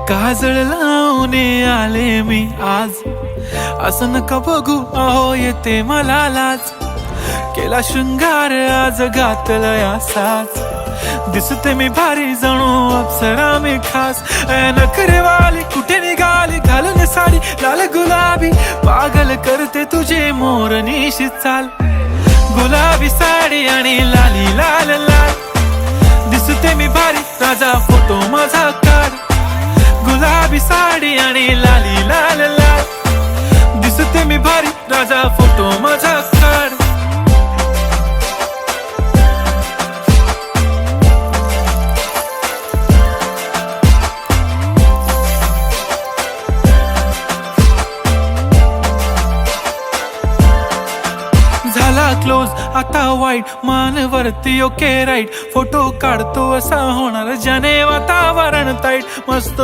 काजळ लावून आले मी आज, असं नका बघू अहो येते मला लाज. केला शृंगार आज घातला साज, दिसते मी भारी जणू अप्सरा मी खास. नखरेवाली कुठे निघाली घालून साडी लाल गुलाबी, पागल करते तुझे मोरनीशी चाल. गुलाबी साडी आणि लाली लाल लाल, दिसते मी भारी राजा फोटो माझा काढ. गुलाबी साडी आणि लाली लाल लाल, दिसते मी भारी राजा फोटो माझा काढ. झाला क्लोज आता वाईट, मान वरती ओके राईट. फोटो काढतो असा होणार ज्याने वातावरण ताईट. मस्त